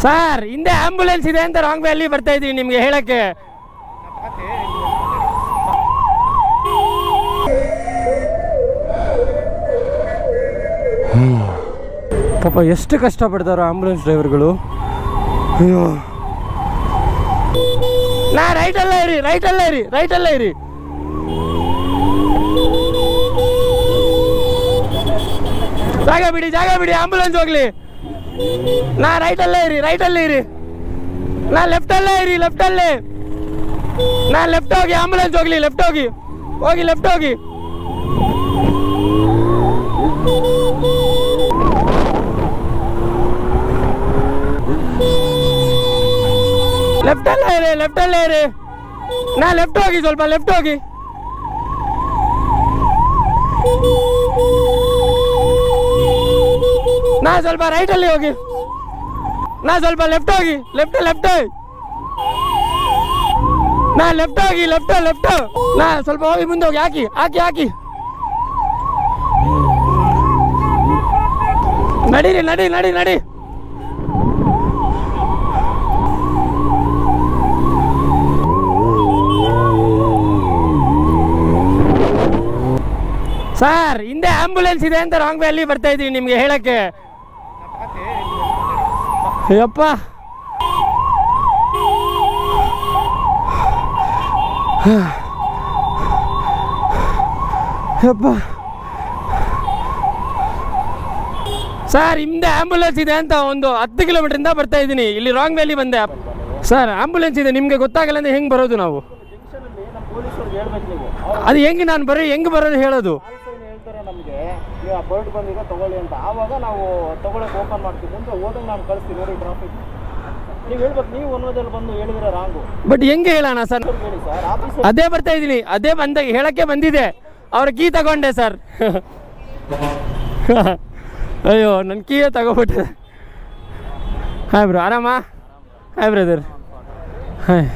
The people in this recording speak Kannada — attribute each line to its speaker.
Speaker 1: ಸರ್ ಹಿಂದೆ ಆಂಬುಲೆನ್ಸ್ ಇದೆ ಅಂತ ರಾಂಗ್ ವ್ಯಾಲಿ ಬರ್ತಾ ಇದೀವಿ ನಿಮಗೆ ಹೇಳಕ್ಕೆ. ಪಾಪ ಎಷ್ಟು ಕಷ್ಟಪಡ್ತಾರೋ ಆಂಬುಲೆನ್ಸ್ ಡ್ರೈವರ್ಗಳು. ಅಯ್ಯೋ ನಾ ರೈಟಲ್ಲೇ ಇರಿ, ರೈಟಲ್ಲೇ ಇರಿ, ರೈಟಲ್ಲೇ ಇರಿ. ಜಾಗ ಬಿಡಿ, ಜಾಗ ಬಿಡಿ, ಆಂಬುಲೆನ್ಸ್ ಹೋಗ್ಲಿ. ನಾ ರೈಟಲ್ಲೇ ಇರಿ, ರೈಟಲ್ಲೇ ಇರಿ. ನಾ ಲೆಫ್ಟಲ್ಲೇ ಇರಿ, ಲೆಫ್ಟಲ್ಲೇ. ನಾ ಲೆಫ್ಟ್ ಹೋಗಿ, ಆಂಬುಲೆನ್ಸ್ ಹೋಗ್ಲಿ, ಲೆಫ್ಟ್ ಹೋಗಿ, ಹೋಗಿ ಲೆಫ್ಟ್ ಹೋಗಿ. ಲೆಫ್ಟಲ್ಲೇ ಇರಿ, ಲೆಫ್ಟಲ್ಲೇ ಇರಿ. ನಾ ಲೆಫ್ಟ್ ಹೋಗಿ, ಸ್ವಲ್ಪ ಲೆಫ್ಟ್ ಹೋಗಿ. ನಾ ಸ್ವಲ್ಪ ರೈಟಲ್ಲಿ ಹೋಗಿ. ನಾ ಸ್ವಲ್ಪ ಲೆಫ್ಟ್ ಹೋಗಿ, ಲೆಫ್ಟ್ ಲೆಫ್ಟ್. ನಾ ಲೆಫ್ಟ್ ಹೋಗಿ, ಲೆಫ್ಟ್ ಲೆಫ್ಟ್. ನಾ ಸ್ವಲ್ಪ ಹೋಗಿ ಮುಂದೆ ಹೋಗಿ, ಹಾಕಿ ಹಾಕಿ ಹಾಕಿ. ನಡೀರಿ, ನಡಿ ನಡಿ ನಡಿ. ಸರ್ ಹಿಂದೆ ಆಂಬುಲೆನ್ಸ್ ಇದೆ ಅಂತ ರಾಂಗ್ ವ್ಯಾಲಿ ಬರ್ತಾ ಇದೀವಿ ನಿಮಗೆ ಹೇಳಕ್ಕೆ. ಅಯ್ಯಪ್ಪ ಅಯ್ಯಪ್ಪ. ಸರ್ ಹಿಂದೆ ಆಂಬುಲೆನ್ಸ್ ಇದೆ ಅಂತ ಒಂದು 10 ಕಿಲೋಮೀಟರಿಂದ ಬರ್ತಾ ಇದ್ದೀನಿ, ಇಲ್ಲಿ ರಾಂಗ್ ವ್ಯಾಲಿ ಬಂದೆ. ಸರ್ ಆಂಬುಲೆನ್ಸ್ ಇದೆ, ನಿಮಗೆ ಗೊತ್ತಾಗಲ್ಲ ಅಂದ್ರೆ ಹೆಂಗೆ ಬರೋದು ನಾವು? ಅದು ಹೆಂಗೆ ನಾನು ಹೆಂಗೆ ಬರೋದು ಹೇಳೋದು?
Speaker 2: ನಮಗೆ ಬರ್ಡ್ ಬಂದಿದೆ ತಗೊಳ್ಳಿ ಅಂತ, ಆವಾಗ ನಾವು ತಗೊಳಕ್ಕೆ ಓಪನ್ ಮಾಡ್ತೀವಿ ಅಂತ ಹೋದಾಗ ನಾನು ಕಳಿಸ್ತೀವಿ. ನೋಡಿ ಟ್ರಾಫಿಕ್ ನೀವು ಹೇಳ್ಬೇಕು, ನೀವು ಒಂದೋದಲ್ಲಿ ಬಂದು ಹೇಳಿದ್ರೆ ರಾಂಗು.
Speaker 1: ಬಟ್ ಹೆಂಗೆ ಹೇಳೋಣ ಸರ್?
Speaker 2: ಹೇಳಿ ಸರ್, ಆಫೀಸ್
Speaker 1: ಅದೇ ಬರ್ತಾ ಇದ್ದೀನಿ, ಅದೇ ಹೇಳಕ್ಕೆ ಬಂದಿದೆ. ಅವ್ರ ಕೀ ತಗೊಂಡೆ ಸರ್. ಅಯ್ಯೋ ನನ್ನ ಕೀಯೇ ತಗೋಬಿಟ್ಟೆ. ಹಾಯ್ ಬ್ರೋ, ಆರಾಮಾ? Hi brother. ಹಾಯ್.